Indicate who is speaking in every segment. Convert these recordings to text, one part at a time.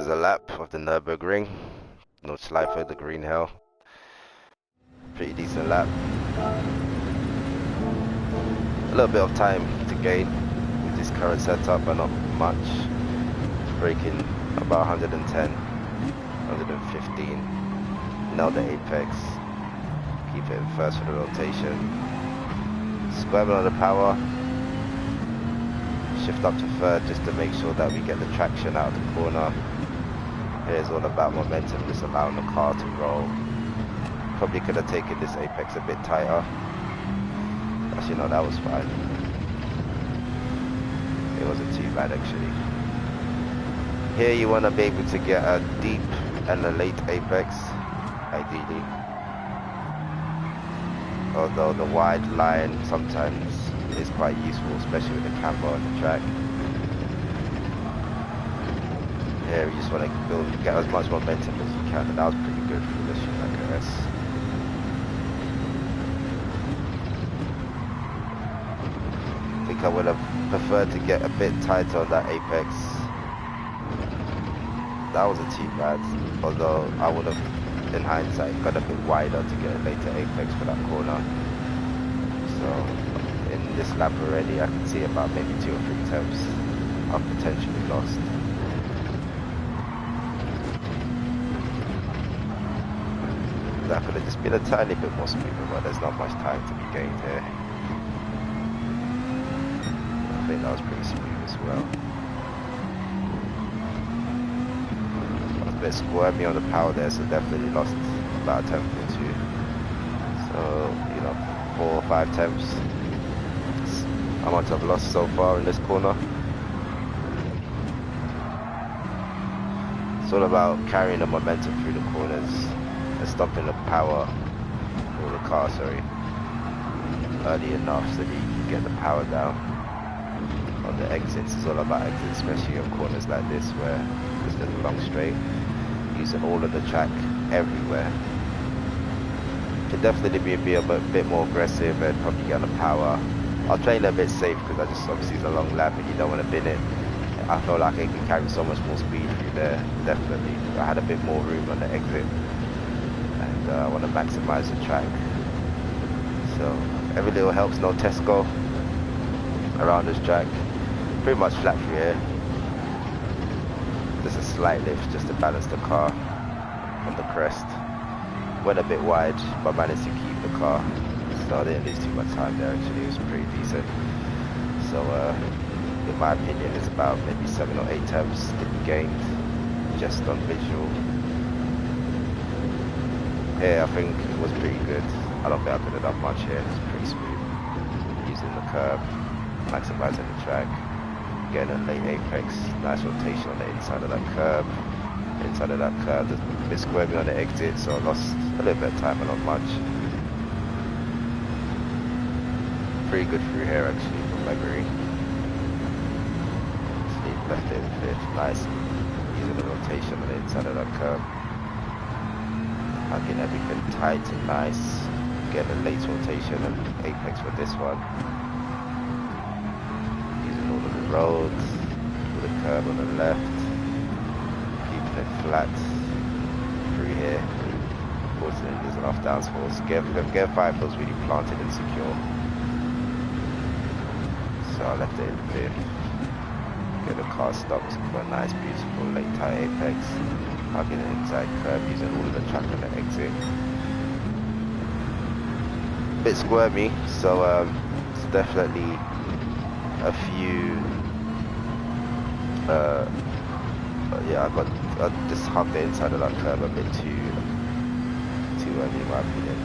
Speaker 1: is a lap of the Nürburgring, Nordschleife, the Green Hill. Pretty decent lap. A little bit of time to gain with this current setup, but not much. Braking about 110, 115. Nailed the apex. Keep it in first for the rotation. Square on the power. Shift up to third just to make sure that we get the traction out of the corner. Here's all about momentum, just allowing the car to roll. Probably could have taken this apex a bit tighter. Actually, no, that was fine. It wasn't too bad actually. Here you want to be able to get a deep and a late apex, ideally. Although the wide line sometimes is quite useful, especially with the camber on the track. Here you just want to get as much momentum as you can, and that was pretty good for this UX. I think I would have preferred to get a bit tighter on that apex. That wasn't too bad, although I would have, in hindsight, got a bit wider to get a later apex for that corner. So in this lap already, I can see about maybe 2 or 3 attempts I've potentially lost. That could have just been a tiny bit more smoother, but there's not much time to be gained here. I think that was pretty smooth as well. I was a bit squirmy on the power there, so definitely lost about a tenth or 2. So, you know, 4 or 5 attempts. How much I've lost so far in this corner. It's all about carrying the momentum through the corners and stopping the power, or the car, sorry, early enough so that you can get the power down. On the exits, it's all about exits, especially on corners like this where there's a long straight. Using all of the track everywhere. Can definitely be a bit more aggressive and probably get on the power. I'll play it a bit safe because I just obviously it's a long lap and you don't want to bin it. I feel like I can carry so much more speed through there, definitely. I had a bit more room on the exit and I want to maximize the track. So every little helps, no Tesco around this track. Pretty much flat through here. Just a slight lift just to balance the car on the crest. Went a bit wide, but managed to keep the car. So I didn't lose too much time there actually, it was pretty decent. So in my opinion it's about maybe 7 or 8 attempts to be gained just on visual. Here I think it was pretty good. I don't think I could have done much here, it's pretty smooth. Using the curb, maximizing the track, getting a late apex, nice rotation on the inside of that curb. Inside of that curve, there's a bit squirmy on the exit, so I lost a little bit of time, but not much. Pretty good through here actually from memory. Sleep left it in 5th, nice. Using the rotation on the inside of that curve. Hugging everything tight and nice. Getting a late rotation and apex for this one. Using all of the roads, with the curve on the left. Keeping it flat through here. Unfortunately there's enough downforce. Gear 5 feels really planted and secure. So I left it in 5th. Get the car stopped for a nice beautiful late tight apex. Hugging the inside curve using all of the track on the exit. Bit squirmy, so it's definitely a few yeah, I just hugged the inside of that curve a bit too early in my opinion.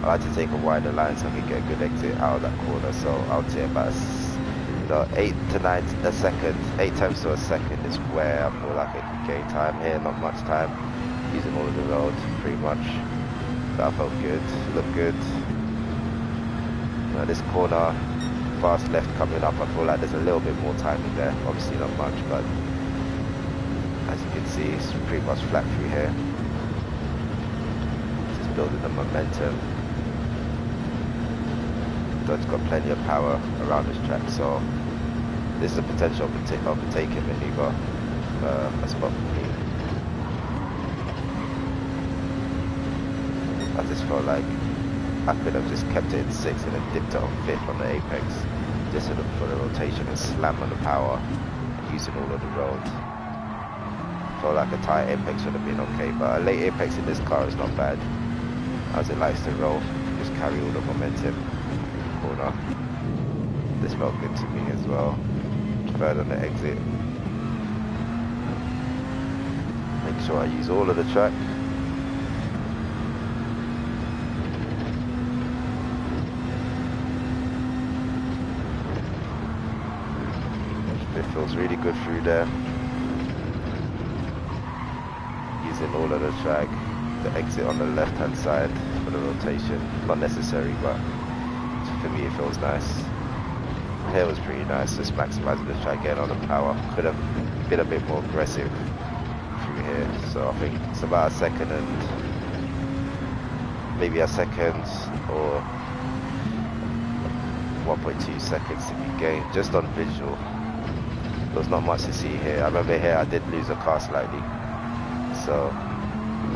Speaker 1: I like to take a wider line so I can get a good exit out of that corner, so I would say about 8 to 9 a second, 8 times to a second is where I feel like I can gain time here, not much time. Using all of the roads pretty much. That felt good, looked good. You know, this corner, fast left coming up, I feel like there's a little bit more time in there. Obviously not much, but as you can see, it's pretty much flat through here. Just building the momentum. Dodge's got plenty of power around this track, so this is a potential overtaking maneuver, a spot for me. just felt like I could have just kept it in 6th and then dipped it on 5th on the apex, just for the rotation and slam on the power, using all of the road. Felt like a tight apex would have been okay, but a late apex in this car is not bad, as it likes to roll, just carry all the momentum through the corner. This felt good to me as well. Third on the exit. Make sure I use all of the track. It feels really good through there. Using all of the track. The exit on the left hand side for the rotation. Not necessary, but for me it feels nice. Here was pretty nice, just maximizing the track, getting on the power. Could have been a bit more aggressive through here, so I think it's about a second and maybe a second or 1.2 seconds to be gained just on visual. There's not much to see here. I remember here I did lose a car slightly, so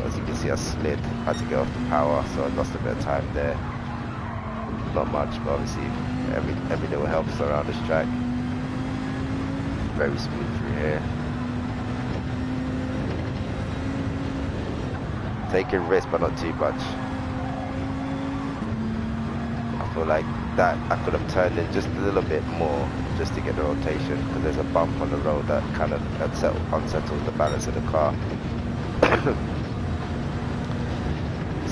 Speaker 1: as you can see I slid, had to get off the power, so I lost a bit of time there. Not much, but obviously every little helps around this track. Very smooth through here. Taking risks, but not too much. I feel like that I could have turned in just a little bit more just to get the rotation, because there's a bump on the road that kind of unsettles the balance of the car.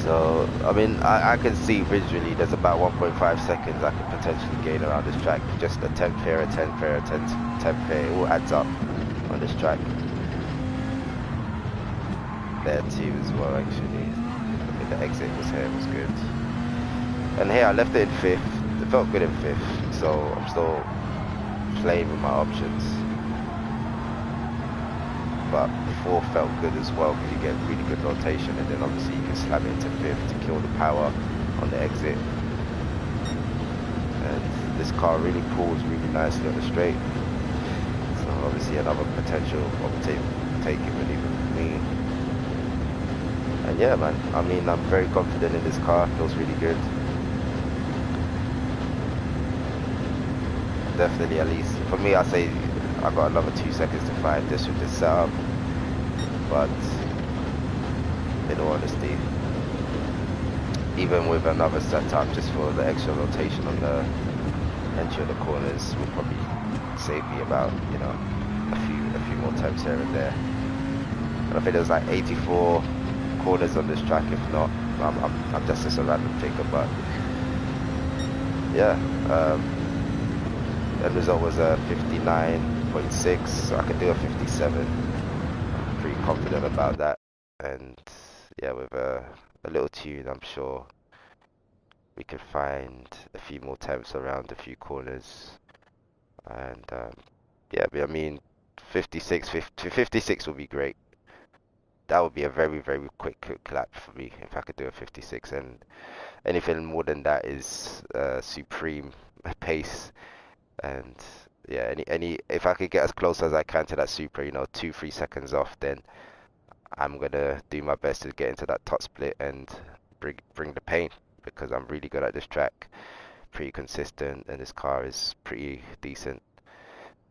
Speaker 1: So, I mean, I can see visually there's about 1.5 seconds I could potentially gain around this track. Just a 10th here, a 10th here, a 10th here, it all adds up on this track. There too as well, actually. I think the exit was here, was good. And here I left it in 5th. It felt good in 5th, so I'm still playing with my options. But 4th felt good as well, because you get really good rotation, and then obviously you can slam it into 5th to kill the power on the exit. And this car really pulls really nicely on the straight, so obviously another potential overtaking maneuver for me. And yeah, man, I mean, I'm very confident in this car. Feels really good. Definitely, at least for me, I say I got another 2 seconds to find this with this setup. But in all honesty, even with another setup just for the extra rotation on the entry of the corners, will probably save me about, you know, a few more times here and there. And I think there's like 84 corners on this track. If not, I'm just a random figure, but yeah. End result was a 59.6, so I could do a 57. I'm pretty confident about that, and yeah, with a little tune, I'm sure we could find a few more temps around a few corners, and yeah, but I mean, 56 would be great. That would be a very, very quick lap for me if I could do a 56, and anything more than that is supreme pace. And yeah, any if I could get as close as I can to that super, you know, 2-3 seconds off, then I'm gonna do my best to get into that top split and bring the pain, because I'm really good at this track, pretty consistent, and this car is pretty decent.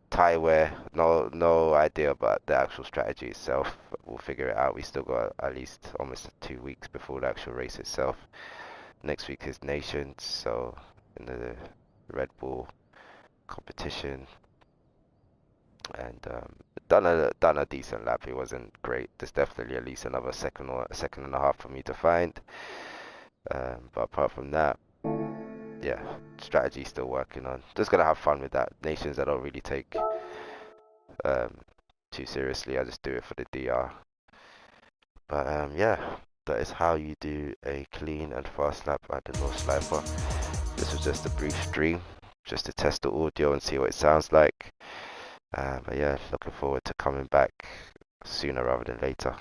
Speaker 1: Tire wear, no idea about the actual strategy itself. We'll figure it out. We still got at least almost 2 weeks before the actual race itself. Next week is Nations, so in the Red Bull competition, and done a decent lap. It wasn't great. There's definitely at least another second or a second and a half for me to find. But apart from that, yeah, strategy still working on. Just gonna have fun with that. Nations I don't really take too seriously. I just do it for the DR. But yeah, that is how you do a clean and fast lap at the Nordschleife. This was just a brief stream, just to test the audio and see what it sounds like. But yeah, looking forward to coming back sooner rather than later.